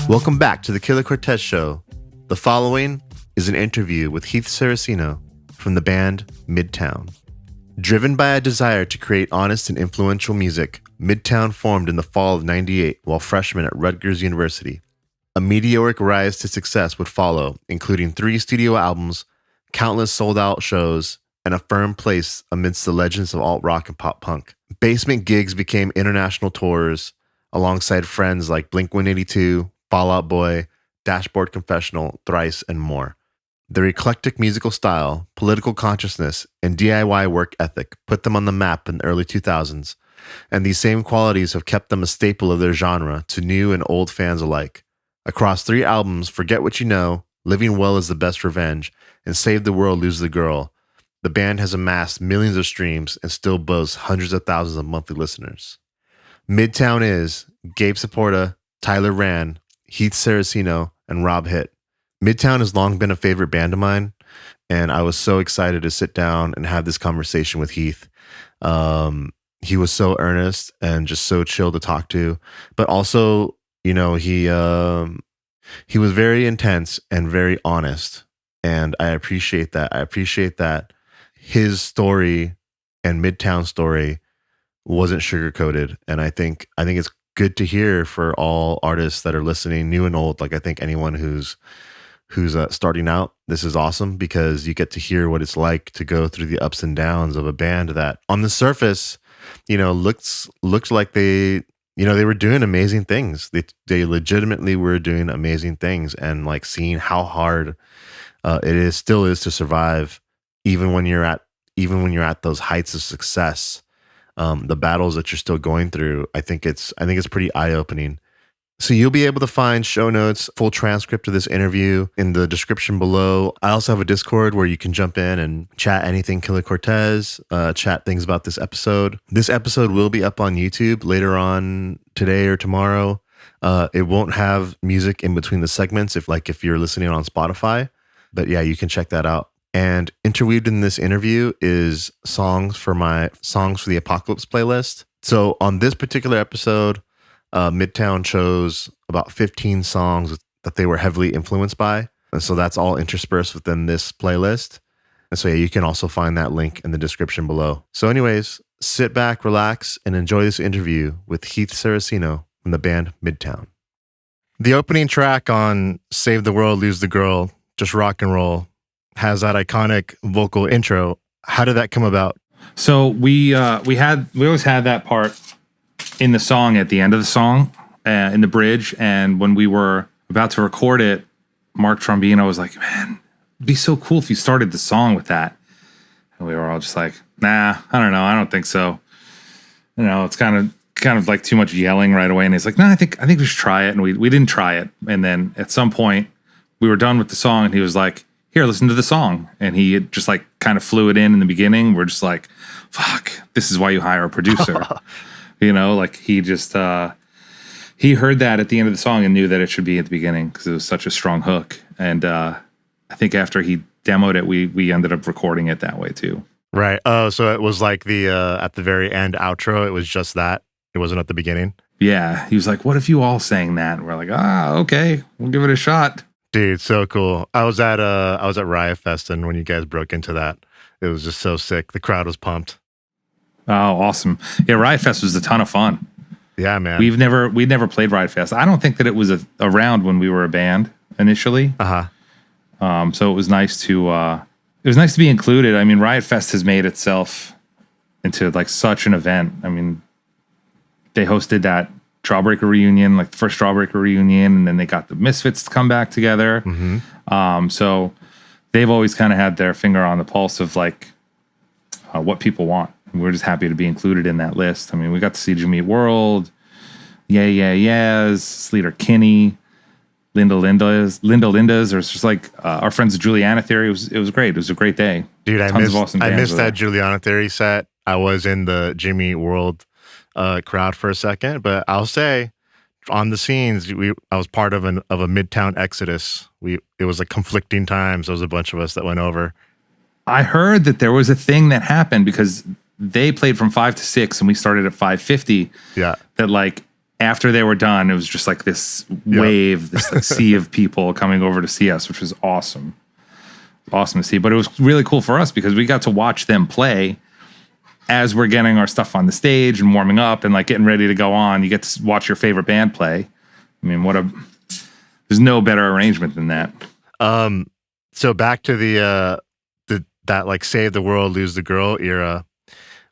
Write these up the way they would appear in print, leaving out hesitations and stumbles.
Welcome back to the Killah Cortez Show. The following is an interview with Heath Saraceno from the band Midtown. Driven by a desire to create honest and influential music, Midtown formed in the fall of '98 while freshmen at Rutgers University. A meteoric rise to success would follow, including 3 studio albums, countless sold-out shows, and a firm place amidst the legends of alt-rock and pop-punk. Basement gigs became international tours alongside friends like Blink-182, Fall Out Boy, Dashboard Confessional, Thrice, and more. Their eclectic musical style, political consciousness, and DIY work ethic put them on the map in the early 2000s, and these same qualities have kept them a staple of their genre to new and old fans alike. Across 3 albums, Forget What You Know, Living Well Is the Best Revenge, and Save the World, Lose the Girl, the band has amassed millions of streams and still boasts hundreds of thousands of monthly listeners. Midtown is Gabe Saporta, Tyler Rand, Heath Saraceno, and Rob Hitt. Midtown has long been a favorite band of mine, and I was so excited to sit down and have this conversation with Heath. He was so earnest and just so chill to talk to, but also, you know, he was very intense and very honest, and I appreciate that. I appreciate that his story and Midtown's story wasn't sugar-coated, and I think it's good to hear for all artists that are listening, new and old. Like, I think anyone who's starting out, this is awesome because you get to hear what it's like to go through the ups and downs of a band that on the surface, you know, looked like they were doing amazing things. They legitimately were doing amazing things, and like seeing how hard still is to survive, even when you're at those heights of success. The battles that you're still going through, I think it's pretty eye-opening. So you'll be able to find show notes, full transcript of this interview in the description below. I also have a Discord where you can jump in and chat anything Killah Cortez, chat things about this episode. This episode will be up on YouTube later on today or tomorrow. It won't have music in between the segments if you're listening on Spotify. But yeah, you can check that out. And interweaved in this interview is songs for the Apocalypse playlist. So on this particular episode, Midtown chose about 15 songs that they were heavily influenced by. And so that's all interspersed within this playlist. And so yeah, you can also find that link in the description below. So anyways, sit back, relax, and enjoy this interview with Heath Saraceno from the band Midtown. The opening track on Save the World, Lose the Girl, Just Rock and Roll, has that iconic vocal intro. How did that come about? So we always had that part in the song at the end of the song, in the bridge. And when we were about to record it, Mark Trombino was like, "Man, it'd be so cool if you started the song with that." And we were all just like, "Nah, I don't know. I don't think so. You know, it's kind of like too much yelling right away." And he's like, "No, I think we should try it." And we didn't try it. And then at some point we were done with the song, and he was like, "Here, listen to the song." And he just like kind of flew it in the beginning. We're just like, fuck, this is why you hire a producer. You know, like he just, he heard that at the end of the song and knew that it should be at the beginning because it was such a strong hook. And I think after he demoed it, we ended up recording it that way too. Right. Oh, so it was like the, at the very end outro, it was just that. It wasn't at the beginning. Yeah. He was like, "What if you all sang that?" And we're like, okay, we'll give it a shot. Dude, so cool. I was at Riot Fest, and when you guys broke into that, it was just so sick. The crowd was pumped. Oh, awesome. Yeah, Riot Fest was a ton of fun. Yeah, man. We'd never played Riot Fest. I don't think that it was around when we were a band initially. Uh-huh. So it was nice to be included. I mean, Riot Fest has made itself into like such an event. I mean, they hosted that Jawbreaker reunion, like the first Jawbreaker reunion, and then they got the Misfits to come back together. Mm-hmm. So they've always kind of had their finger on the pulse of like what people want. And we're just happy to be included in that list. I mean, we got to see Jimmy Eat World, Yeah Yeah Yeahs, Sleater Kinney, Linda Linda's, or it's just like our friends at Juliana Theory. It was great. It was a great day. Dude, I missed that Juliana Theory set. I was in the Jimmy Eat World crowd for a second, but I'll say on the scenes, I was part of a Midtown exodus. It was like conflicting times. There was a bunch of us that went over. I heard that there was a thing that happened because they played from 5 to 6 and we started at 5:50. Yeah. That like after they were done, it was just like this wave, this like sea of people coming over to see us, which was awesome. Awesome to see. But it was really cool for us because we got to watch them play as we're getting our stuff on the stage and warming up and like getting ready to go on. You get to watch your favorite band play. I mean, there's no better arrangement than that. So back to that like Save the World, Lose the Girl era.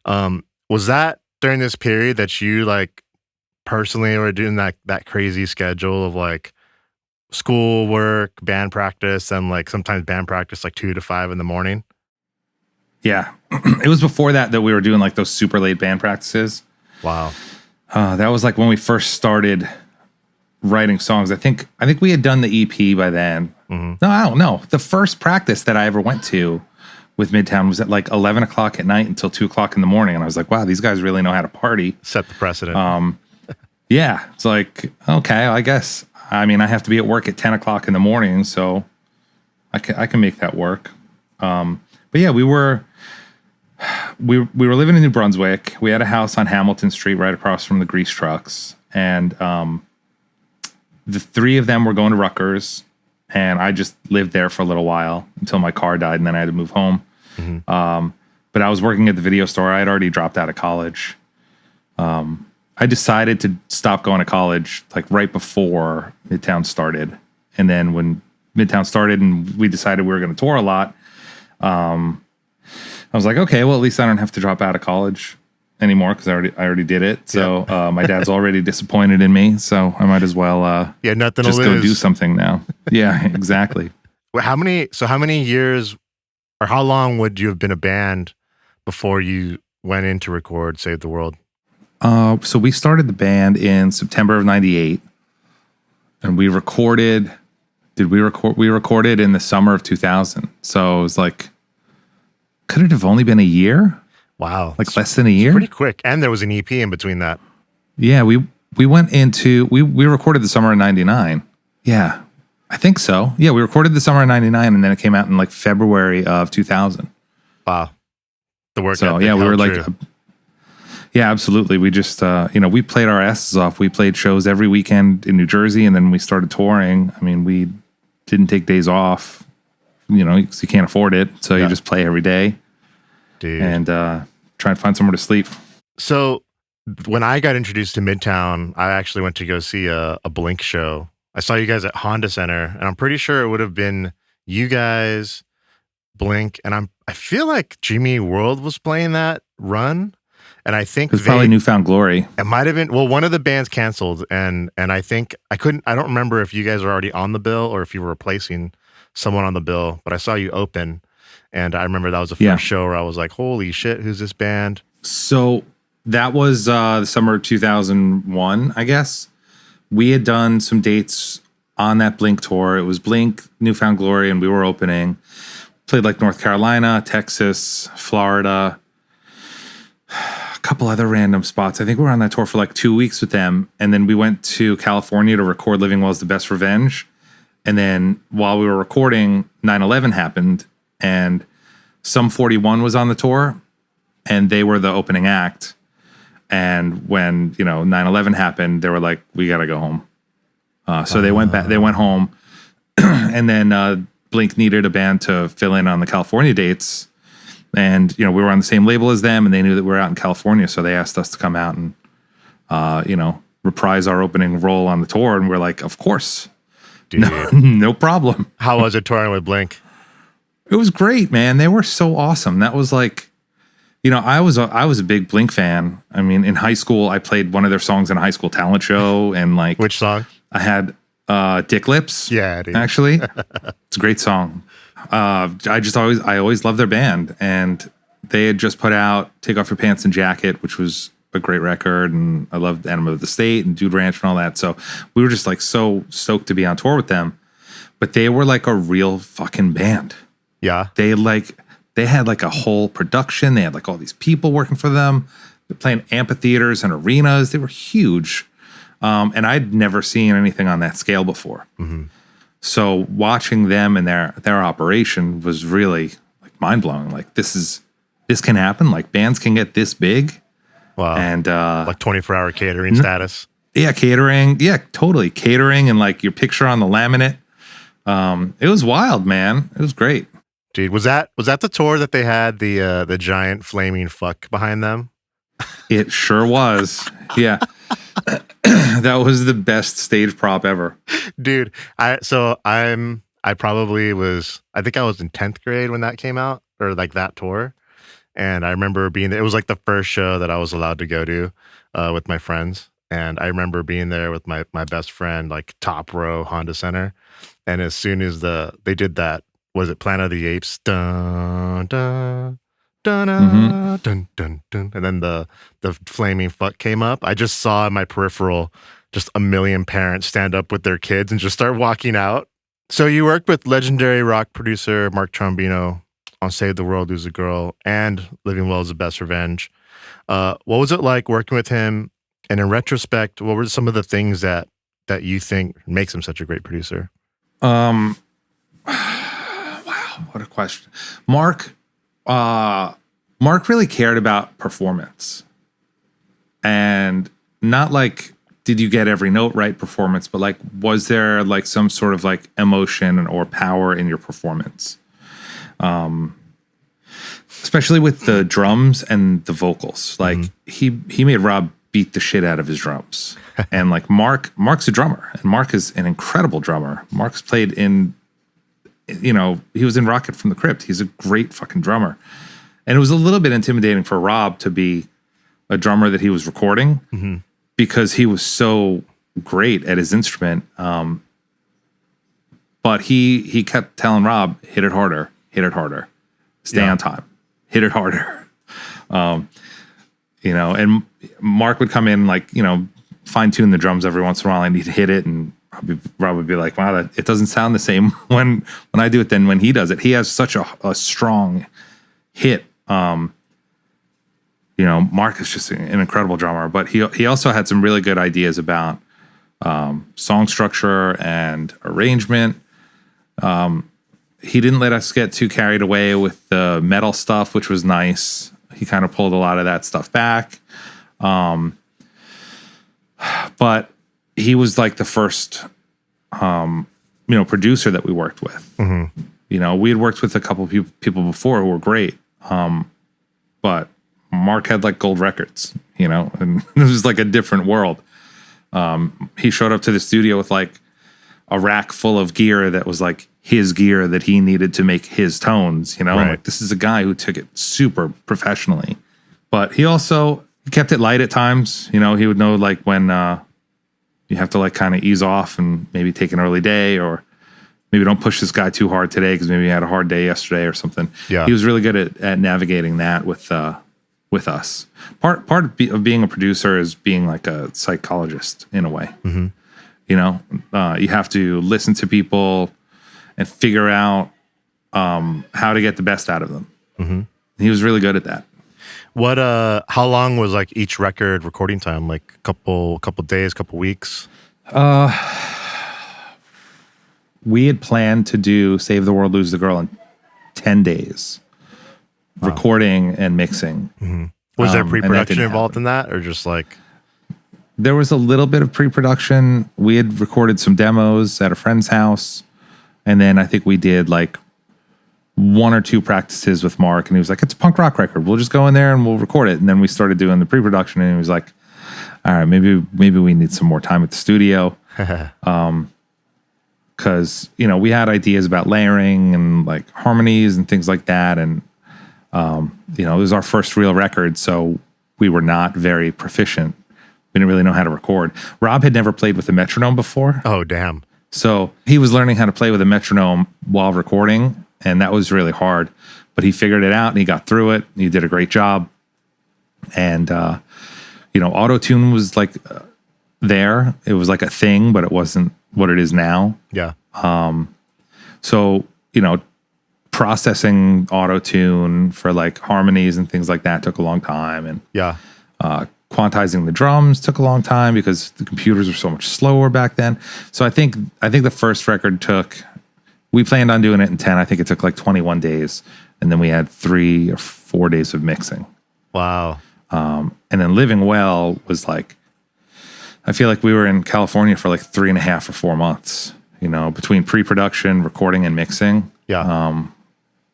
Was that during this period that you like personally were doing that crazy schedule of like school work, band practice, and like sometimes band practice like 2 to 5 in the morning? Yeah. It was before that we were doing like those super late band practices. Wow. That was like when we first started writing songs. I think we had done the EP by then. Mm-hmm. No, I don't know. The first practice that I ever went to with Midtown was at like 11 o'clock at night until 2 o'clock in the morning. And I was like, wow, these guys really know how to party. Set the precedent. Yeah. It's like, okay, I guess. I mean, I have to be at work at 10 o'clock in the morning, so I can make that work. But yeah, we were living in New Brunswick. We had a house on Hamilton Street right across from the grease trucks. And the 3 of them were going to Rutgers. And I just lived there for a little while until my car died, and then I had to move home. Mm-hmm. But I was working at the video store. I had already dropped out of college. I decided to stop going to college like right before Midtown started. And then when Midtown started and we decided we were going to tour a lot, I was like, okay, well, at least I don't have to drop out of college anymore because I already did it. So my dad's already disappointed in me, so I might as well nothing just to go lose. Do something now. Yeah, exactly. How many years or how long would you have been a band before you went in to record Save the World? So we started the band in September of 98, and we recorded in the summer of 2000. So it was like, could it have only been a year? Wow. Like less than a year? Pretty quick. And there was an EP in between that. Yeah, we went into, we recorded the summer of 99. Yeah, I think so. Yeah, we recorded the summer of 99, and then it came out in like February of 2000. Wow. The work So ethic yeah, we were held like, true. yeah, absolutely. We just, we played our asses off. We played shows every weekend in New Jersey, and then we started touring. I mean, we didn't take days off, because you can't afford it. So you just play every day. Dude. And try and find somewhere to sleep. So when I got introduced to Midtown, I actually went to go see a Blink show. I saw you guys at Honda Center, and I'm pretty sure it would have been you guys, Blink, and I feel like Jimmy World was playing that run. And I think it was probably Newfound Glory. It might have been, well, one of the bands canceled, and I think I don't remember if you guys were already on the bill or if you were replacing someone on the bill, but I saw you open, and I remember that was the first show where I was like, holy shit, who's this band? So that was the summer of 2001, I guess. We had done some dates on that Blink tour. It was Blink, Newfound Glory, and we were opening. Played like North Carolina, Texas, Florida, a couple other random spots. I think we were on that tour for like 2 weeks with them. And then we went to California to record Living Well's The Best Revenge. And then while we were recording, 9/11 happened, and Sum 41 was on the tour, and they were the opening act. And when, 9/11 happened, they were like, we got to go home. So they went back, they went home. And then Blink needed a band to fill in on the California dates. And, we were on the same label as them, and they knew that we were out in California. So they asked us to come out and, reprise our opening role on the tour. And we're like, of course. Dude. No problem. How was it touring with Blink? It was great, man. They were so awesome. That was like, I was a big Blink fan. I mean, in high school, I played one of their songs in a high school talent show, and like, which song? I had Dick Lips. Yeah, dude. Actually, it's a great song. I always loved their band, and they had just put out "Take Off Your Pants and Jacket," which was a great record, and I loved "Enema of the State" and "Dude Ranch" and all that. So we were just like so stoked to be on tour with them. But they were like a real fucking band. Yeah. They had like a whole production. They had like all these people working for them. They're playing amphitheaters and arenas. They were huge. And I'd never seen anything on that scale before. Mm-hmm. So watching them and their operation was really like mind blowing. Like this can happen. Like bands can get this big. Wow. And like 24-hour catering status. Yeah, catering. Yeah, totally. Catering and like your picture on the laminate. It was wild, man. It was great. Dude, was that the tour that they had the giant flaming fuck behind them? It sure was. Yeah. That was the best stage prop ever. Dude, I probably was, I think I was in 10th grade when that came out, or like that tour. And I remember being there. It was like the first show that I was allowed to go to with my friends. And I remember being there with my best friend, like top row Honda Center. And as soon as they did that, was it Planet of the Apes? Dun, dun, dun, dun, dun, dun, dun. And then the flaming fuck came up. I just saw in my peripheral just a million parents stand up with their kids and just start walking out. So you worked with legendary rock producer Mark Trombino on Save the World, Lose a Girl, and Living Well is the Best Revenge. What was it like working with him? And in retrospect, what were some of the things that you think makes him such a great producer? Wow, what a question. Mark really cared about performance. And not like, did you get every note right performance, but like, was there like some sort of like emotion or power in your performance? Especially with the drums and the vocals. Like he made Rob beat the shit out of his drums. And like Mark's a drummer, and Mark is an incredible drummer. Mark's played in, he was in Rocket from the Crypt. He's a great fucking drummer. And it was a little bit intimidating for Rob to be a drummer that he was recording because he was so great at his instrument. But he kept telling Rob, hit it harder, stay on time, hit it harder. And Mark would come in like, fine tune the drums every once in a while, and he'd hit it, and Rob would be like, wow, it doesn't sound the same when I do it than when he does it. He has such a strong hit. Mark is just an incredible drummer, but he also had some really good ideas about song structure and arrangement. He didn't let us get too carried away with the metal stuff, which was nice. He kind of pulled a lot of that stuff back. But he was like the first, producer that we worked with. We had worked with a couple of people before who were great. But Mark had like gold records, and it was like a different world. He showed up to the studio with like a rack full of gear that was like his gear that he needed to make his tones, Right. Like, this is a guy who took it super professionally, but he also kept it light at times. He would know like when you have to like kind of ease off and maybe take an early day, or maybe don't push this guy too hard today because maybe he had a hard day yesterday or something. Yeah. He was really good at navigating that with us. Part of being a producer is being like a psychologist in a way. You have to listen to people and figure out how to get the best out of them. He was really good at that. What? How long was like each record recording time? Like a couple days, couple weeks? We had planned to do Save the World, Lose the Girl in 10 days. Wow. Recording and mixing. Was there pre-production involved in that, or just like? There was a little bit of pre-production. We had recorded some demos at a friend's house, and then I think we did like 1 or 2 practices with Mark, and he was like, it's a punk rock record. We'll just go in there and we'll record it. And then we started doing the pre-production, and he was like, all right, maybe we need some more time at the studio. Because, we had ideas about layering and like harmonies and things like that. And, it was our first real record, so we were not very proficient. We didn't really know how to record. Rob had never played with a metronome before. Oh, damn. So he was learning how to play with a metronome while recording, and that was really hard. But he figured it out, and he got through it. He did a great job. And, auto-tune was like there. It was like a thing, but it wasn't what it is now. Yeah. So, processing auto-tune for like harmonies and things like that took a long time. And yeah. Quantizing the drums took a long time because the computers were so much slower back then. So I think the first record we planned on doing it in 10. I think it took like 21 days. And then we had 3 or 4 days of mixing. Wow. And then Living Well was like I feel like we were in California for like 3.5 or 4 months, between pre-production, recording, and mixing. Yeah.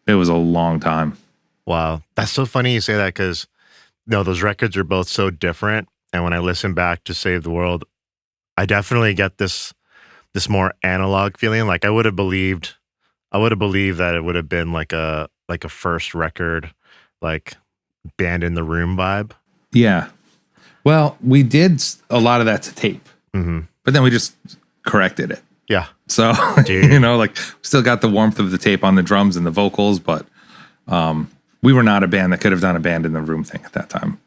It was a long time. Wow. That's so funny you say that because, those records are both so different. And when I listen back to Save the World, I definitely get this more analog feeling. Like I would have believed that it would have been like a first record, like band in the room vibe. Yeah. Well, we did a lot of that to tape, but then we just corrected it. Yeah. So, still got the warmth of the tape on the drums and the vocals, but we were not a band that could have done a band in the room thing at that time.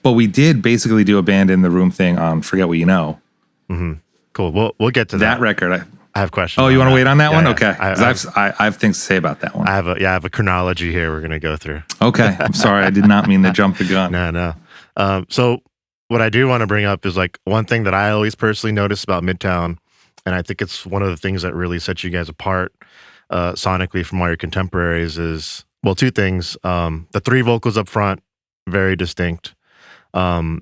But we did basically do a band in the room thing on Forget What You Know. Mm-hmm. Cool. We'll get to that record. I have questions. Oh, you want to wait on that one? Yeah. Okay. I have things to say about that one. I have a chronology here we're going to go through. Okay. I'm sorry. I did not mean to jump the gun. No. So what I do want to bring up is like one thing that I always personally notice about Midtown, and I think it's one of the things that really sets you guys apart sonically from all your contemporaries is, well, two things. The 3 vocals up front, very distinct. And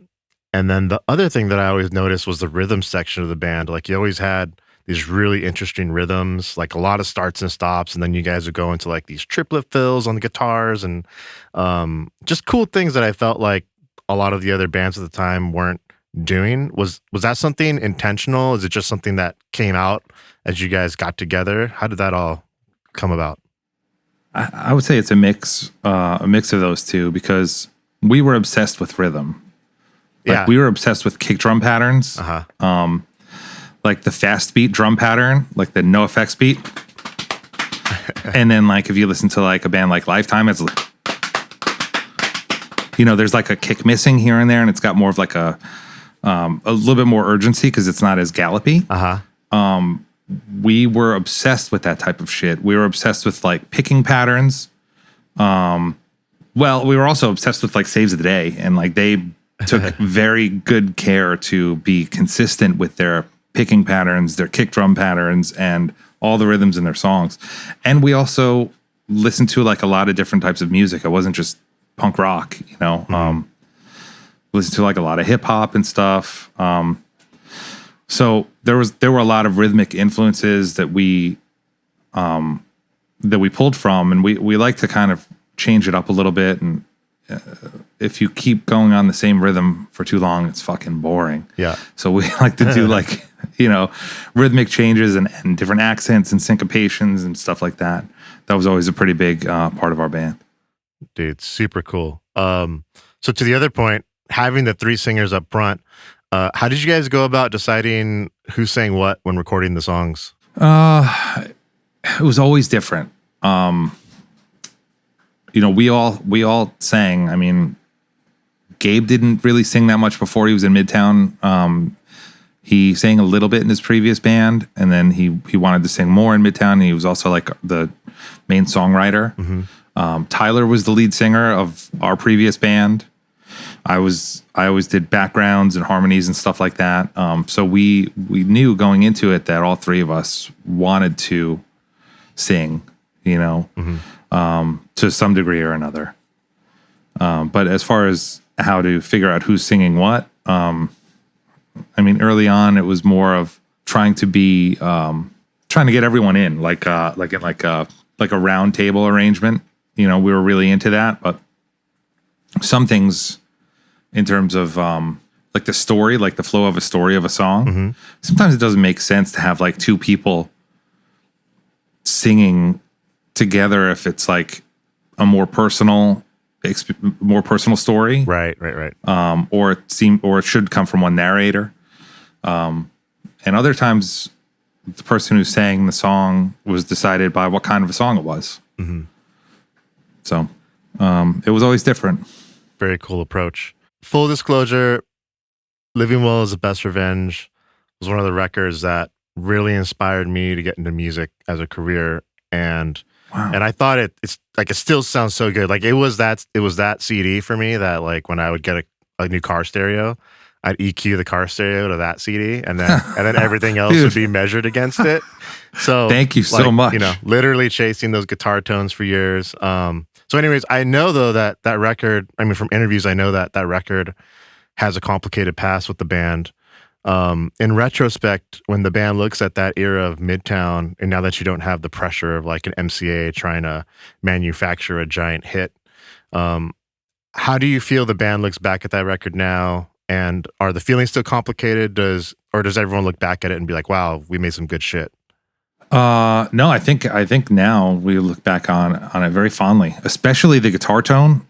then the other thing that I always noticed was the rhythm section of the band. Like you always had these really interesting rhythms, like a lot of starts and stops. And then you guys would go into like these triplet fills on the guitars and just cool things that I felt like a lot of the other bands at the time weren't doing. Was that something intentional? Is it just something that came out as you guys got together? How did that all come about? I would say it's a mix of those two because we were obsessed with rhythm. We were obsessed with kick drum patterns. Like the fast beat drum pattern, like the no effects beat. And then like if you listen to like a band like Lifetime, it's like, there's like a kick missing here and there, and it's got more of like a little bit more urgency because it's not as gallopy. We were obsessed with that type of shit. We were obsessed with like picking patterns. Well, we were also obsessed with like Saves of the Day, and like they took very good care to be consistent with their picking patterns, their kick drum patterns, and all the rhythms in their songs. And we also listened to like a lot of different types of music. It wasn't just punk rock, listened to like a lot of hip hop and stuff. So there were a lot of rhythmic influences that we pulled from, and we like to kind of change it up a little bit. And if you keep going on the same rhythm for too long, it's fucking boring. Yeah. So we like to do like, rhythmic changes and different accents and syncopations and stuff like that. That was always a pretty big part of our band. Dude, super cool. So to the other point, having the 3 singers up front, how did you guys go about deciding who sang what when recording the songs? It was always different. We all sang. I mean, Gabe didn't really sing that much before he was in Midtown. He sang a little bit in his previous band, and then he wanted to sing more in Midtown. And he was also like the main songwriter. Tyler was the lead singer of our previous band. I always did backgrounds and harmonies and stuff like that. So we knew going into it that all 3 of us wanted to sing, to some degree or another. But as far as how to figure out who's singing what, early on it was more of trying to get everyone in, like a round table arrangement. We were really into that, but some things in terms of like the story, like the flow of a story of a song, sometimes it doesn't make sense to have like 2 people singing together if it's like a more personal story, right. or it should come from one narrator, and other times the person who sang the song was decided by what kind of a song it was. So it was always different. Very cool approach. Full disclosure, Living Well is the Best Revenge was one of the records that really inspired me to get into music as a career. And wow. And I thought it's like, it still sounds so good. Like it was that CD for me that like when I would get a new car stereo, I'd EQ the car stereo to that CD, and then everything else would be measured against it. So thank you so much. Literally chasing those guitar tones for years. So anyways, I know though that record, from interviews, I know that record has a complicated past with the band. In retrospect, when the band looks at that era of Midtown, and now that you don't have the pressure of like an MCA trying to manufacture a giant hit, how do you feel the band looks back at that record now? And are the feelings still complicated? Does everyone look back at it and be like, "Wow, we made some good shit"? No, I think now we look back on it very fondly, especially the guitar tone.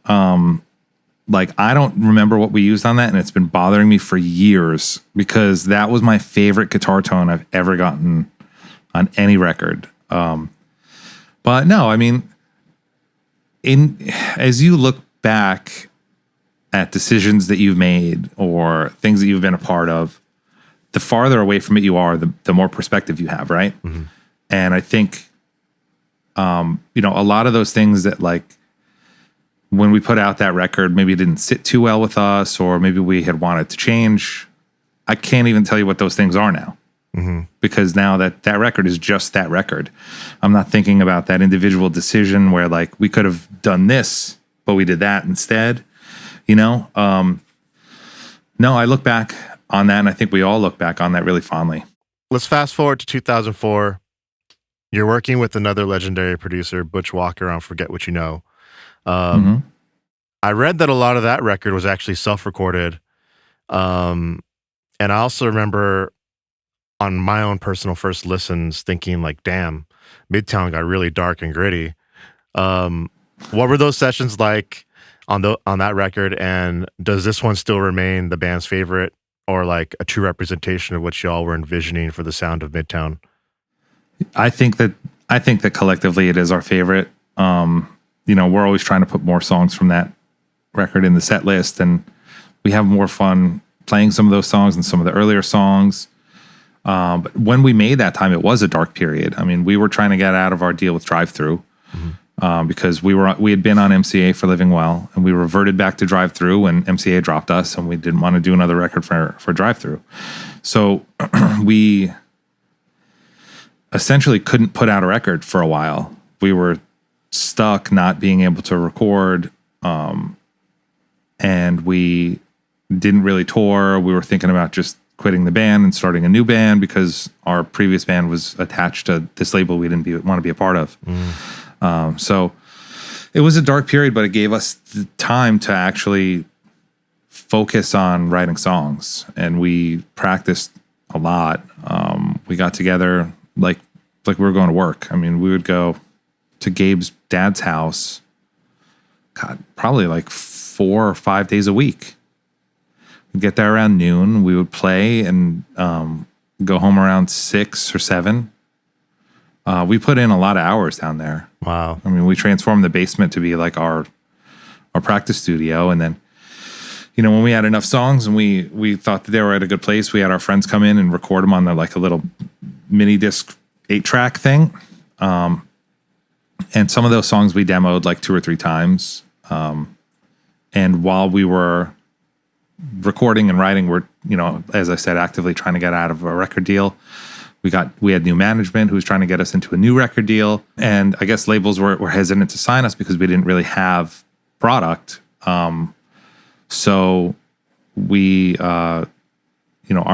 Like I don't remember what we used on that, and it's been bothering me for years because that was my favorite guitar tone I've ever gotten on any record. But no, I mean, as you look back at decisions that you've made or things that you've been a part of, the farther away from it you are, the more perspective you have, right? Mm-hmm. And I think, a lot of those things that like when we put out that record, maybe it didn't sit too well with us, or maybe we had wanted to change. I can't even tell you what those things are now. Mm-hmm. Because now that record is just that record. I'm not thinking about that individual decision where like we could have done this, but we did that instead. No, I look back on that, and I think we all look back on that really fondly. Let's fast forward to 2004. You're working with another legendary producer, Butch Walker, on Forget What You Know. I read that a lot of that record was actually self-recorded. And I also remember on my own personal first listens thinking like, damn, Midtown got really dark and gritty. What were those sessions like on that record? And does this one still remain the band's favorite, or like a true representation of what y'all were envisioning for the sound of Midtown? I think that collectively it is our favorite. We're always trying to put more songs from that record in the set list, and we have more fun playing some of those songs than some of the earlier songs. But when we made that time, it was a dark period. I mean, we were trying to get out of our deal with Drive-Thru because we had been on MCA for Living Well, and we reverted back to Drive-Thru when MCA dropped us, and we didn't want to do another record for Drive-Thru. So we essentially couldn't put out a record for a while. We were stuck not being able to record, and we didn't really tour. We were thinking about just quitting the band and starting a new band because our previous band was attached to this label we didn't want to be a part of. So it was a dark period, but it gave us the time to actually focus on writing songs, and we practiced a lot. We got together like we were going to work. I mean, we would go to Gabe's dad's house, probably like 4 or 5 days a week. We'd get there around noon. We would play and go home around 6 or 7. We put in a lot of hours down there. Wow. I mean, we transformed the basement to be like our practice studio. And then, when we had enough songs and we thought that they were at a good place, we had our friends come in and record them on a little mini disc 8-track thing. And some of those songs we demoed like 2 or 3 times. And while we were recording and writing, we're, as I said, actively trying to get out of a record deal. We had new management who was trying to get us into a new record deal. And I guess labels were hesitant to sign us because we didn't really have product. So we, our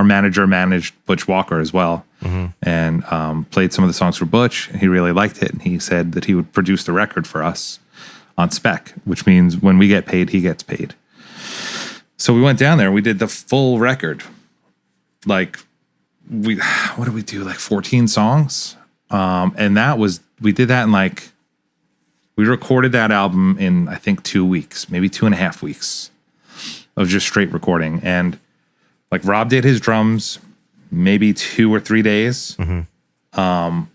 manager managed Butch Walker as well, and played some of the songs for Butch. He really liked it, and he said that he would produce the record for us on spec, which means when we get paid, he gets paid. So we went down there, we did the full record. What did we do? Like 14 songs? And we did that in we recorded that album in, I think, 2 weeks, maybe 2.5 weeks of just straight recording. And Rob did his drums maybe 2 or 3 days. Rob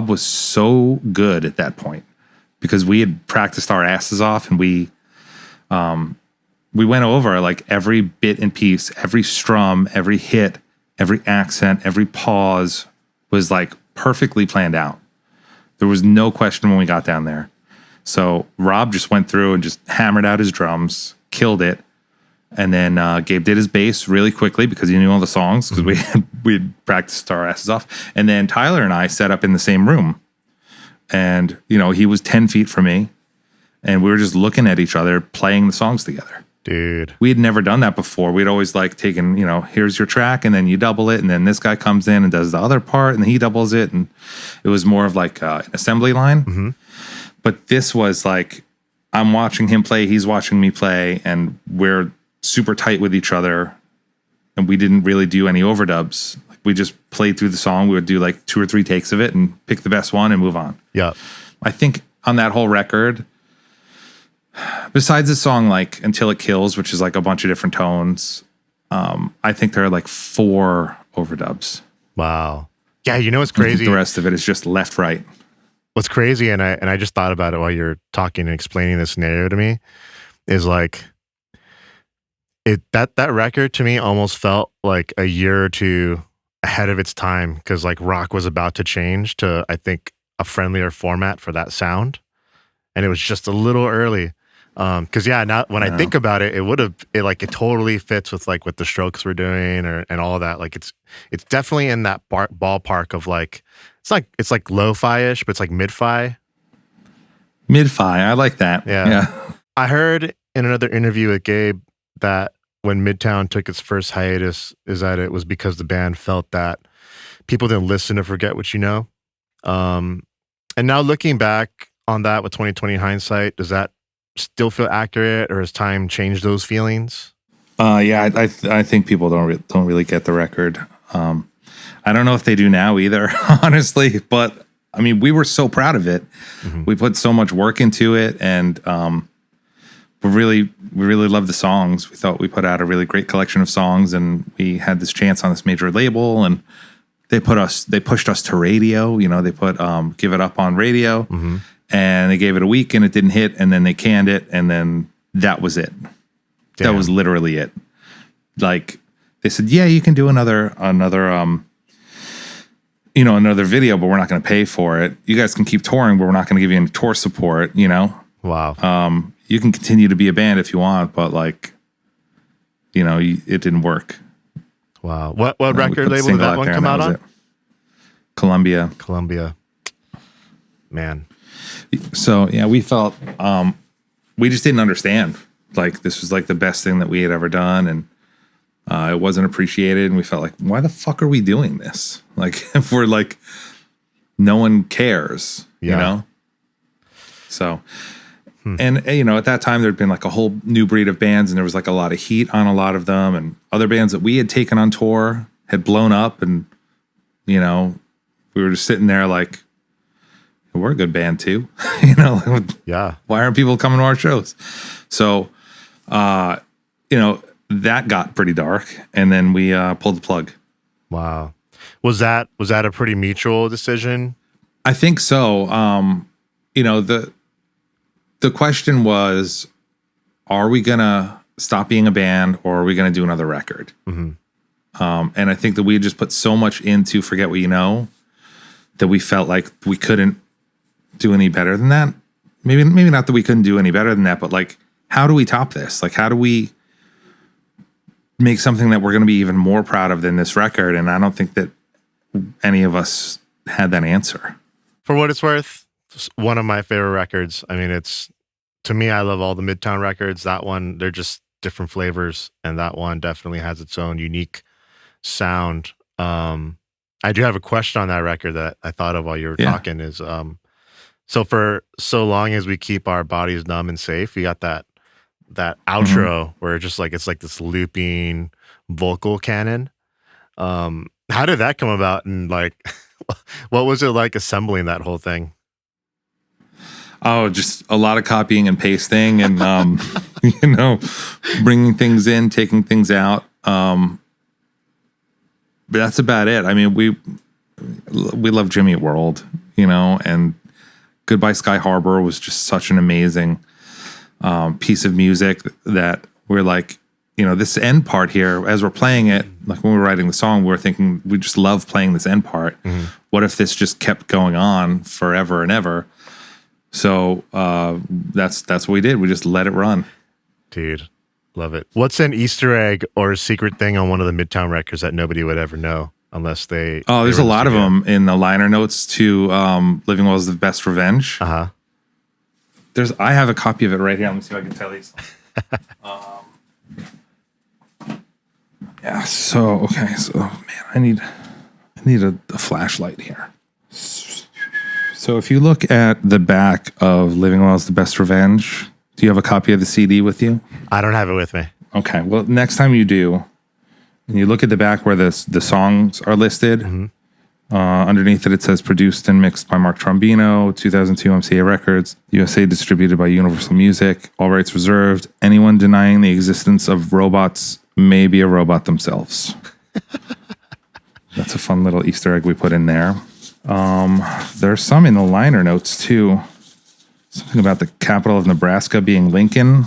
was so good at that point because we had practiced our asses off, and we went over every bit and piece, every strum, every hit, every accent, every pause was perfectly planned out. There was no question when we got down there. So Rob just went through and just hammered out his drums, killed it. And then Gabe did his bass really quickly because he knew all the songs because we'd practiced our asses off. And then Tyler and I set up in the same room. And, he was 10 feet from me. And we were just looking at each other, playing the songs together. Dude. We had never done that before. We'd always like taken, here's your track, and then you double it, and then this guy comes in and does the other part, and then he doubles it, and it was more of like an assembly line. Mm-hmm. But this was like, I'm watching him play, he's watching me play, and we're super tight with each other, and we didn't really do any overdubs. Like, we just played through the song. We would do like 2 or 3 takes of it and pick the best one and move on. Yeah. I think on that whole record, besides the song like Until It Kills, which is like a bunch of different tones, I think there are like 4 overdubs. Wow. Yeah, what's crazy? The rest of it is just left, right. What's crazy, and I just thought about it while you're talking and explaining this scenario to me, is like that record to me almost felt like a year or 2 ahead of its time, because like rock was about to change to, I think, a friendlier format for that sound, and it was just a little early. Because now when I think about it, it totally fits with like what the Strokes were doing and all of that. Like it's definitely in that ballpark of like it's like lo-fi-ish, but it's like mid-fi. Mid-fi, I like that. Yeah. I heard in another interview with Gabe that when Midtown took its first hiatus, is that it was because the band felt that people didn't listen to Forget What You Know. And now looking back on that with 2020 hindsight, does that still feel accurate, or has time changed those feelings? I think people don't really get the record. I don't know if they do now either, honestly. But I mean, we were so proud of it. Mm-hmm. We put so much work into it, and we really loved the songs. We thought we put out a really great collection of songs, and we had this chance on this major label, and they pushed us to radio. They put Give It Up on radio. Mm-hmm. And they gave it a week and it didn't hit, and then they canned it, and then that was it. Damn. That was literally it. Like, they said, yeah, you can do another video, but we're not going to pay for it. You guys can keep touring, but we're not going to give you any tour support, Wow. You can continue to be a band if you want, but like, it didn't work. Wow. What record label did that one come out on? Columbia. Man. So yeah, we felt we just didn't understand. Like, this was like the best thing that we had ever done, and it wasn't appreciated. And we felt like, why the fuck are we doing this? Like, if we're like, no one cares, So, and at that time there'd been like a whole new breed of bands, and there was like a lot of heat on a lot of them, and other bands that we had taken on tour had blown up, and we were just sitting there like, we're a good band too. Yeah. Why aren't people coming to our shows? So, that got pretty dark, and then we pulled the plug. Wow. Was that a pretty mutual decision? I think so. The question was, are we gonna stop being a band, or are we gonna do another record? Mm-hmm. And I think that we had just put so much into Forget What You Know that we felt like we couldn't do any better than that. Maybe not that we couldn't do any better than that, but like, how do we top this? Like, how do we make something that we're going to be even more proud of than this record? And I don't think that any of us had that answer. For what it's worth, it's one of my favorite records. I mean, to me, I love all the Midtown records. That one, they're just different flavors, and that one definitely has its own unique sound. I do have a question on that record that I thought of while you were talking is, so for so long as we keep our bodies numb and safe, we got that outro where it's like this looping vocal canon. How did that come about? And like, what was it like assembling that whole thing? Oh, just a lot of copying and pasting, and bringing things in, taking things out. But that's about it. I mean, we love Jimmy Eat World, and Goodbye Sky Harbor was just such an amazing piece of music that we're like, this end part here, as we're playing it, like when we were writing the song, we were thinking, we just love playing this end part. Mm-hmm. What if this just kept going on forever and ever? So that's what we did. We just let it run. Dude, love it. What's an Easter egg or a secret thing on one of the Midtown records that nobody would ever know unless they... Oh, there's a lot of them in the liner notes to Living Well is the Best Revenge. Uh-huh. I have a copy of it right here. Let me see if I can tell you something. Yeah. So okay. So man, I need a flashlight here. So if you look at the back of Living Well's The Best Revenge, do you have a copy of the CD with you? I don't have it with me. Okay. Well, next time you do, and you look at the back where the songs are listed, underneath it says produced and mixed by Mark Trombino, 2002 MCA Records, USA distributed by Universal Music, all rights reserved. Anyone denying the existence of robots may be a robot themselves. That's a fun little Easter egg we put in there. There's some in the liner notes too. Something about the capital of Nebraska being Lincoln.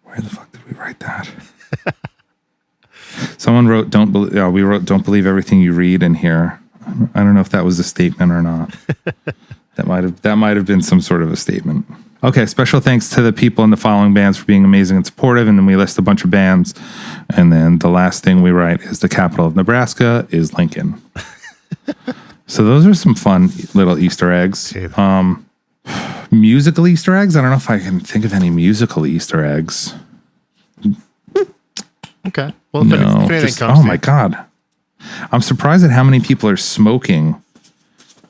Where the fuck did we write that? Someone wrote, we wrote, don't believe everything you read in here. I don't know if that was a statement or not. That might have been some sort of a statement. Okay, special thanks to the people in the following bands for being amazing and supportive. And then we list a bunch of bands. And then the last thing we write is the capital of Nebraska is Lincoln. So those are some fun little Easter eggs. Musical Easter eggs? I don't know if I can think of any musical Easter eggs. Okay. Well, No, oh my God. I'm surprised at how many people are smoking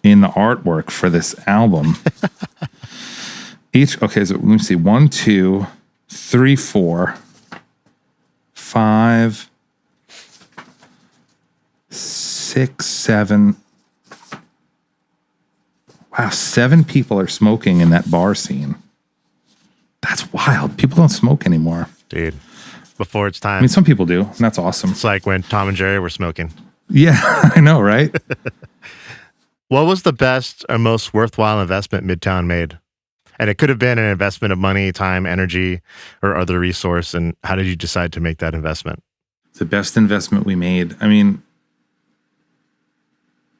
in the artwork for this album. Okay, so let me see. 1, 2, 3, 4, 5, 6, 7. Wow, 7 people are smoking in that bar scene. That's wild. People don't smoke anymore. Dude, before it's time. I mean, some people do, and that's awesome. It's like when Tom and Jerry were smoking. Yeah, I know, right? What was the best or most worthwhile investment Midtown made? And it could have been an investment of money, time, energy, or other resource. And how did you decide to make that investment? The best investment we made. I mean,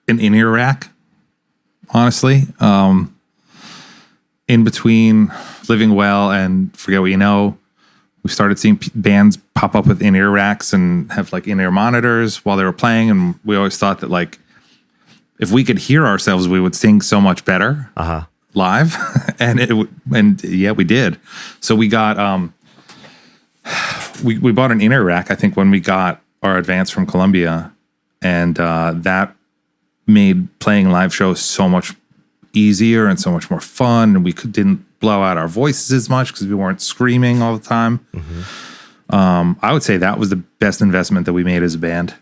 an in-ear rack, honestly. In between Living Well and Forget What You Know, we started seeing bands pop up with in-ear racks and have like in-ear monitors while they were playing. And we always thought that like, if we could hear ourselves, we would sing so much better live. and yeah, we did. So we got, we bought an in-ear rack, I think, when we got our advance from Columbia. And that made playing live shows so much easier and so much more fun. And we didn't blow out our voices as much because we weren't screaming all the time. I would say that was the best investment that we made as a band.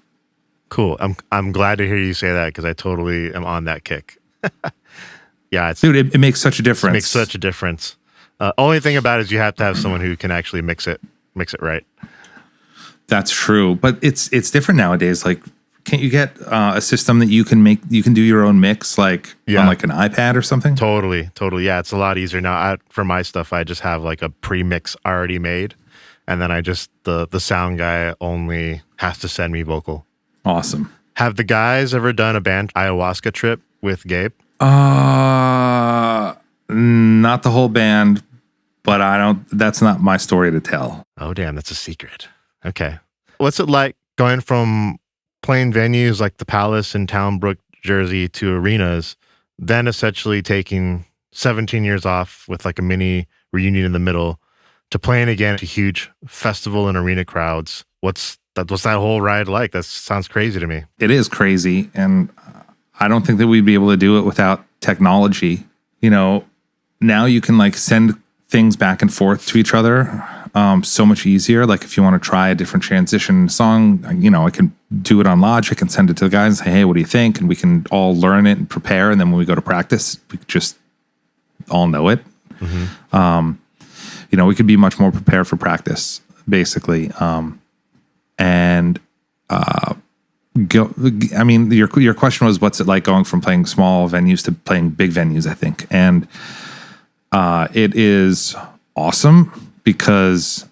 Cool. I'm glad to hear you say that because I totally am on that kick. Yeah, dude, it makes such a difference. It makes such a difference. Only thing about it is you have to have someone who can actually mix it right. That's true, but it's different nowadays. Like, can't you get a system that you can do your own mix, like on like an iPad or something? Totally. Yeah, it's a lot easier now. For my stuff, I just have like a pre-mix already made, and then I just the sound guy only has to send me vocal. Awesome. Have the guys ever done a band ayahuasca trip with Gabe? Not the whole band, but that's not my story to tell. Oh, damn, that's a secret. Okay. What's it like going from playing venues like the Palace in Townbrook, Jersey to arenas, then essentially taking 17 years off with like a mini reunion in the middle to playing again to huge festival and arena crowds? What's that whole ride like? That sounds crazy to me. It is crazy, and I don't think that we'd be able to do it without technology. You know, now you can like send things back and forth to each other so much easier. Like if you want to try a different transition song, you know, I can do it on Logic and send it to the guys and say, hey, what do you think? And we can all learn it and prepare. And then when we go to practice, we just all know it. You know, we could be much more prepared for practice, basically. I mean, your question was, what's it like going from playing small venues to playing big venues, I think. And it is awesome because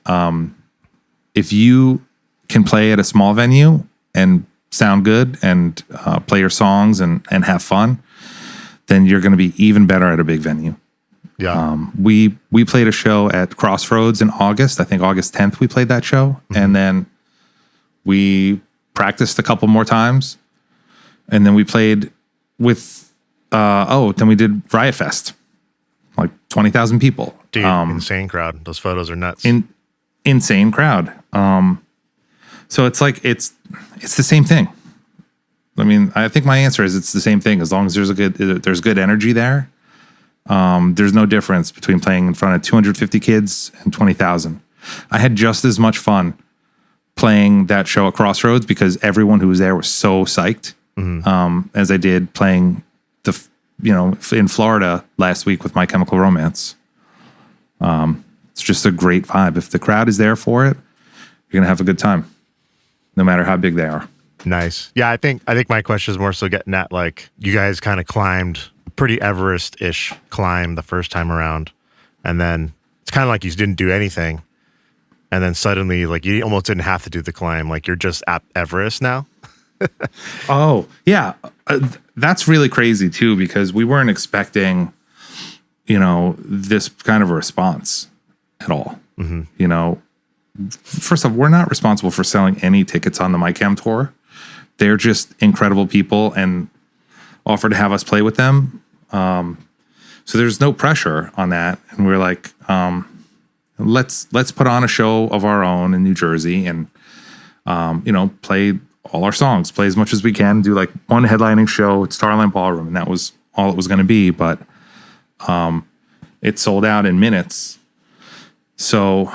if you can play at a small venue and sound good and play your songs and have fun, then you're going to be even better at a big venue. Yeah. We played a show at Crossroads in August. I think August 10th we played that show. And then we practiced a couple more times. And then we played with, then we did Riot Fest. Like 20,000 people. Dude, insane crowd. Those photos are nuts. Insane crowd. So it's like it's the same thing. I mean, I think my answer is it's the same thing. As long as there's good energy there, there's no difference between playing in front of 250 kids and 20,000. I had just as much fun playing that show at Crossroads because everyone who was there was so psyched, as I did playing in Florida last week with My Chemical Romance. It's just a great vibe. If the crowd is there for it, you're gonna have a good time, no matter how big they are. Nice. Yeah, I think my question is more so getting at, like, you guys kind of climbed a pretty Everest-ish climb the first time around, and then it's kind of like you didn't do anything, and then suddenly, like, you almost didn't have to do the climb. Like, you're just at Everest now. Oh, yeah. That's really crazy, too, because we weren't expecting, this kind of a response at all. First off, we're not responsible for selling any tickets on the MyChem tour. They're just incredible people and offered to have us play with them. So there's no pressure on that. And we're like, let's put on a show of our own in New Jersey and, play all our songs, play as much as we can, do like one headlining show at Starland Ballroom. And that was all it was going to be. But it sold out in minutes. So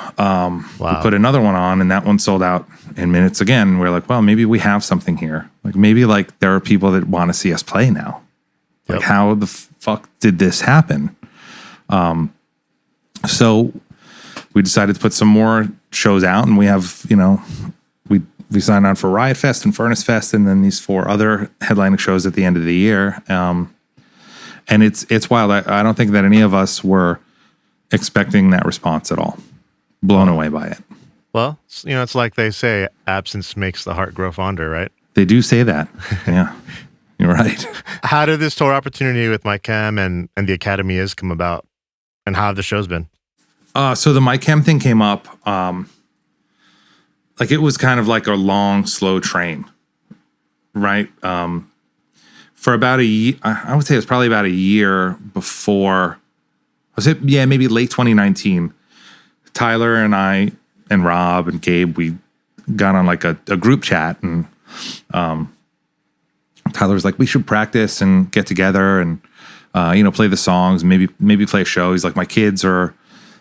we put another one on, and that one sold out in minutes again. We're like, well, maybe we have something here. Like, maybe like there are people that want to see us play now. Like, how the fuck did this happen? So we decided to put some more shows out, and we have, we signed on for Riot Fest and Furnace Fest, and then these 4 other headlining shows at the end of the year. And it's wild. I don't think that any of us were expecting that response at all. Blown away by it. Well, it's like they say, absence makes the heart grow fonder, right? They do say that. Yeah, you're right. How did this tour opportunity with MyChem and the Academy is come about? And how have the shows been? So the MyChem thing came up, like it was kind of like a long, slow train, right? For about a year, I would say it was probably about a year before. Maybe late 2019. Tyler and I and Rob and Gabe, we got on like a group chat, and Tyler was like, we should practice and get together and play the songs, maybe play a show. He's like, my kids are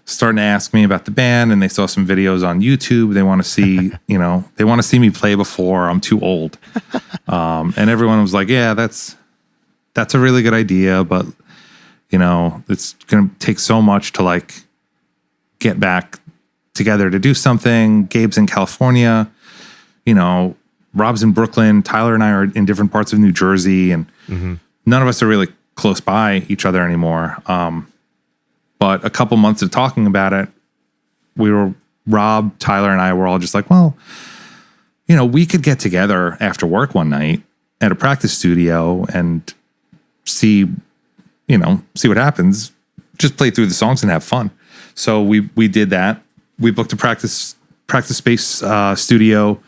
starting to ask me about the band, and they saw some videos on YouTube. They want to see, they want to see me play before I'm too old. And everyone was like, yeah, that's a really good idea, but it's going to take so much to like get back together to do something. Gabe's in California, Rob's in Brooklyn. Tyler and I are in different parts of New Jersey, and none of us are really close by each other anymore. But a couple months of talking about it, Rob, Tyler, and I were all just like, well, we could get together after work one night at a practice studio and see what happens. Just play through the songs and have fun. So we did that. We booked a practice space studio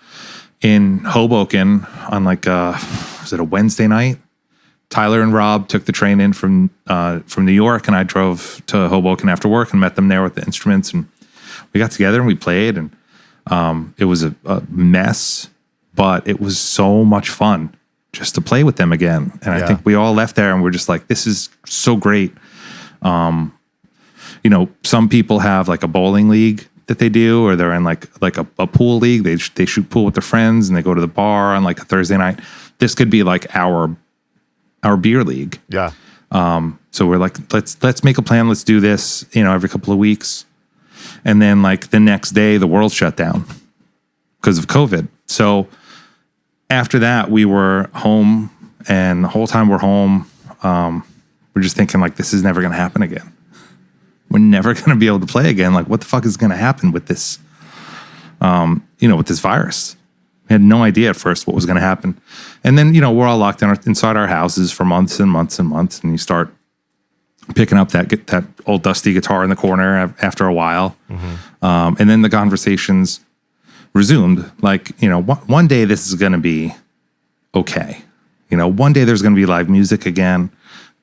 in Hoboken on was it a Wednesday night? Tyler and Rob took the train in from New York, and I drove to Hoboken after work and met them there with the instruments, and we got together and we played, and it was a mess, but it was so much fun just to play with them again. And I think we all left there and we're just like, this is so great. Some people have like a bowling league that they do, or they're in like a pool league. They shoot pool with their friends and they go to the bar on like a Thursday night. This could be like our beer league. Yeah. So we're like, let's make a plan. Let's do this, every couple of weeks. And then like the next day, the world shut down because of COVID. So after that, we were home, and the whole time we're home, we're just thinking like, this is never going to happen again. We're never going to be able to play again. Like, what the fuck is going to happen with this, with this virus? We had no idea at first what was going to happen. And then, we're all locked inside our houses for months and months and months. And you start picking up that old dusty guitar in the corner after a while. And then the conversations resumed. Like, one day this is going to be okay. One day there's going to be live music again.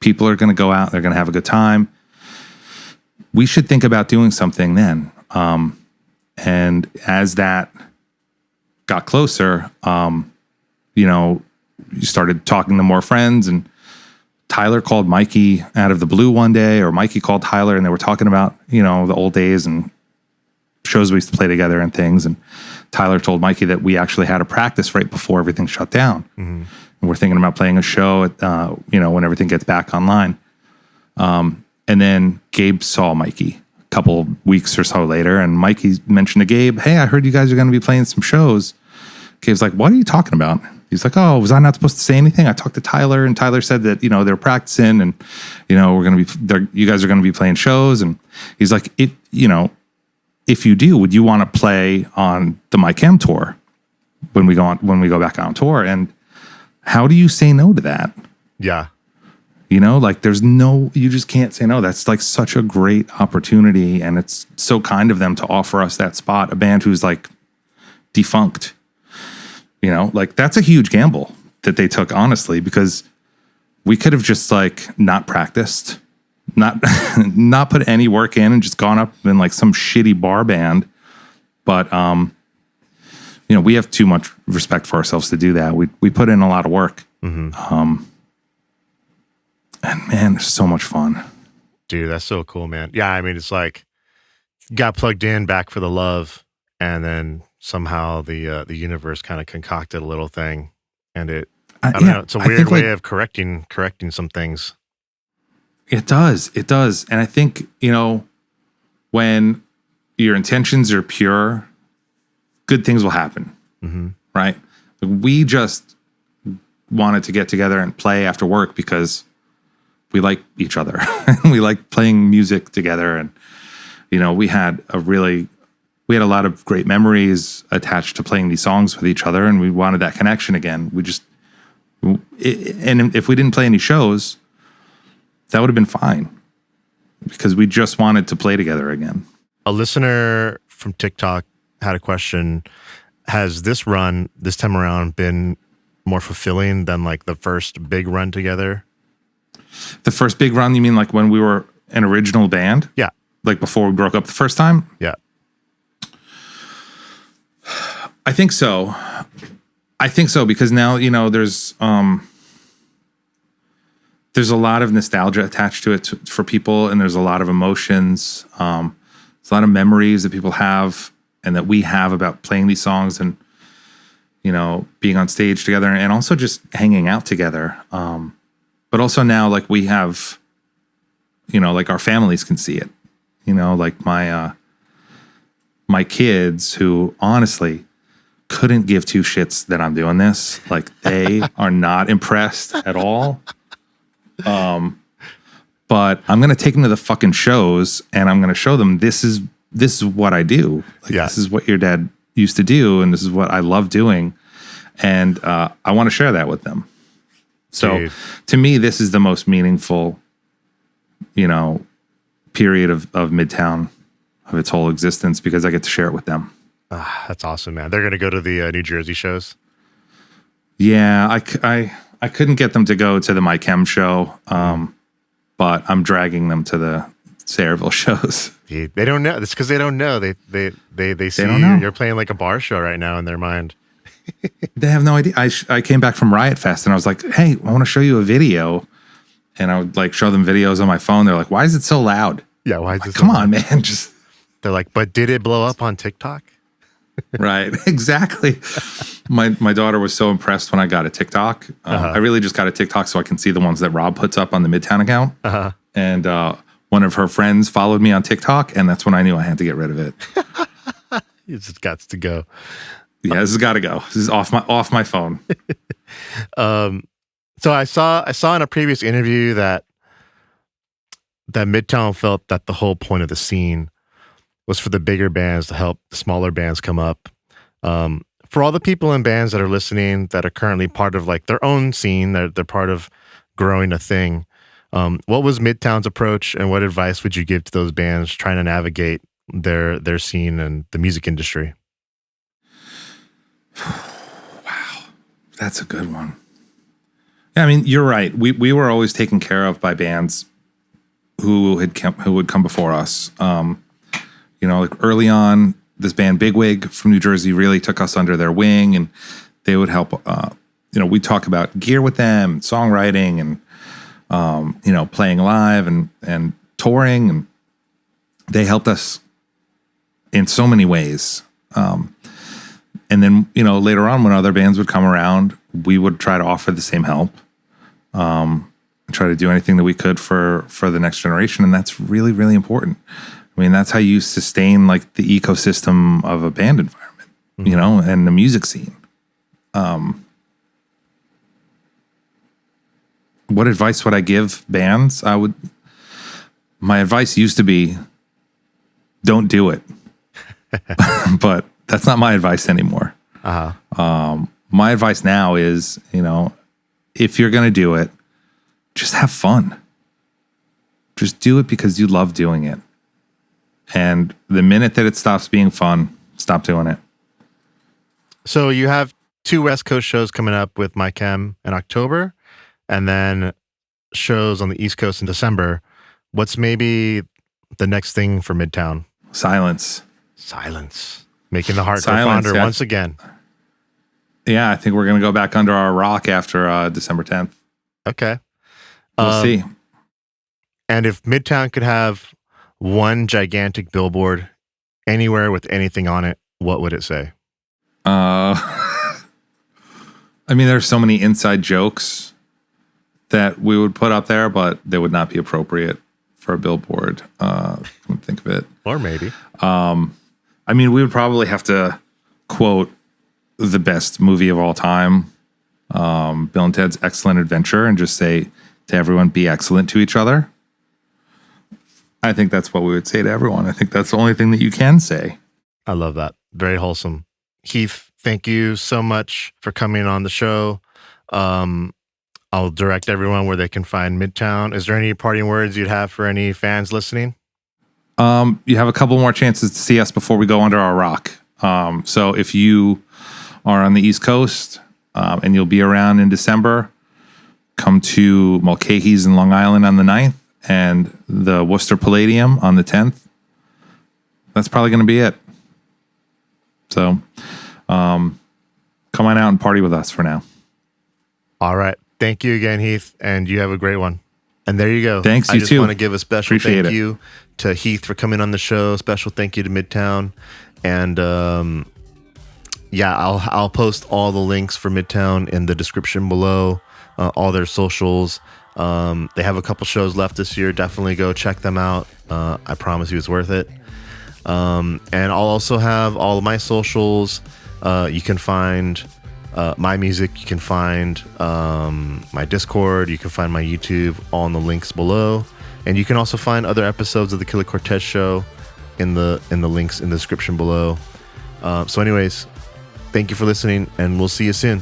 People are going to go out. They're going to have a good time. We should think about doing something then. And as that got closer, you know, you started talking to more friends, and Tyler called Mikey out of the blue one day, or Mikey called Tyler, and they were talking about, you know, the old days and shows we used to play together and things. And Tyler told Mikey that we actually had a practice right before everything shut down. And we're thinking about playing a show at, you know, when everything gets back online. And then Gabe saw Mikey a couple weeks or so later, and Mikey mentioned to Gabe, hey, I heard you guys are going to be playing some shows. Gabe's like, what are you talking about? He's like, oh, was I not supposed to say anything? I talked to Tyler, and Tyler said that, you know, they're practicing, and, you know, you guys are going to be playing shows. And he's like, if you do, would you want to play on the My Chem tour when we go back on tour? And how do you say no to that? Yeah. You know, like you just can't say no. That's like such a great opportunity. And it's so kind of them to offer us that spot, a band who's like defunct. You know, like that's a huge gamble that they took, honestly, because we could have just like not practiced, not put any work in, and just gone up in like some shitty bar band. But, you know, we have too much respect for ourselves to do that. We put in a lot of work. And man, it's so much fun. Dude, that's so cool, man. Yeah, I mean, it's like got plugged in back for the love, and then somehow the universe kind of concocted a little thing, and I don't know, it's a weird way of correcting some things. It does. And I think, you know, when your intentions are pure, good things will happen. Right? We just wanted to get together and play after work because we like each other. We like playing music together. And, you know, we had a lot of great memories attached to playing these songs with each other, and we wanted that connection again. And if we didn't play any shows, that would have been fine, because we just wanted to play together again. A listener from TikTok had a question. Has this run this time around been more fulfilling than like the first big run together? The first big run, you mean like when we were an original band? Yeah. Like before we broke up the first time? Yeah. I think so. Because now, you know, there's a lot of nostalgia attached to it for people, and there's a lot of emotions. There's a lot of memories that people have and that we have about playing these songs, and, you know, being on stage together, and also just hanging out together. But also now, like, we have, you know, like our families can see it, you know, like my kids, who honestly couldn't give two shits that I'm doing this. Like, they are not impressed at all. But I'm going to take them to the fucking shows, and I'm going to show them this is what I do. Like, This is what your dad used to do, and this is what I love doing. And I want to share that with them. So Dude. To me, this is the most meaningful, you know, period of Midtown, of its whole existence, because I get to share it with them. That's awesome, man. They're going to go to the New Jersey shows? Yeah, I couldn't get them to go to the My Chem show, but I'm dragging them to the Sayreville shows. They don't know. It's because they don't know. They see you're playing like a bar show right now in their mind. They have no idea. I came back from Riot Fest, and I was like, hey, I want to show you a video. And I would like show them videos on my phone. They're like, why is it so loud? Yeah, why is it so Come loud? on, man. Just They're like, but did it blow up on TikTok? Right, exactly. My daughter was so impressed when I got a TikTok. I really just got a TikTok so I can see the ones that Rob puts up on the Midtown account. And one of her friends followed me on TikTok, and that's when I knew I had to get rid of it. It's just got to go. Yeah, this has got to go. This is off my phone. So I saw in a previous interview that Midtown felt that the whole point of the scene was for the bigger bands to help the smaller bands come up. For all the people in bands that are listening that are currently part of like their own scene, they're part of growing a thing. What was Midtown's approach, and what advice would you give to those bands trying to navigate their scene and the music industry? Wow, that's a good one. Yeah, I mean, you're right. We were always taken care of by bands who would come before us. You know, like early on, this band Bigwig from New Jersey really took us under their wing, and they would help. We talk about gear with them, songwriting, and playing live and touring, and they helped us in so many ways. And then, later on when other bands would come around, we would try to offer the same help, try to do anything that we could for the next generation. And that's really, really important. I mean, that's how you sustain like the ecosystem of a band environment, and the music scene. What advice would I give bands? My advice used to be, don't do it. But that's not my advice anymore. My advice now is, if you're going to do it, just have fun. Just do it because you love doing it. And the minute that it stops being fun, stop doing it. So you have 2 West Coast shows coming up with My Chem in October, and then shows on the East Coast in December. What's maybe the next thing for Midtown? Silence. Making the heart go fonder once again. Yeah, I think we're going to go back under our rock after December 10th. Okay. We'll see. And if Midtown could have one gigantic billboard anywhere with anything on it, what would it say? There's so many inside jokes that we would put up there, but they would not be appropriate for a billboard. Think of it. Or maybe. We would probably have to quote the best movie of all time, Bill and Ted's Excellent Adventure, and just say to everyone, be excellent to each other. I think that's what we would say to everyone. I think that's the only thing that you can say. I love that. Very wholesome. Heath, thank you so much for coming on the show. I'll direct everyone where they can find Midtown. Is there any parting words you'd have for any fans listening? You have a couple more chances to see us before we go under our rock. So if you are on the East Coast and you'll be around in December, come to Mulcahy's in Long Island on the 9th and the Worcester Palladium on the 10th. That's probably going to be it. So come on out and party with us for now. All right. Thank you again, Heath, and you have a great one. And there you go. Thanks, you too. I just want to give a special Appreciate thank you to Heath for coming on the show. Special thank you to Midtown. And I'll post all the links for Midtown in the description below, all their socials. They have a couple shows left this year. Definitely go check them out. I promise you it's worth it. And I'll also have all of my socials. You can find my music. You can find my Discord. You can find my YouTube, all in the links below. And you can also find other episodes of the Killah Cortez Show in the links in the description below. So anyways, thank you for listening, and we'll see you soon.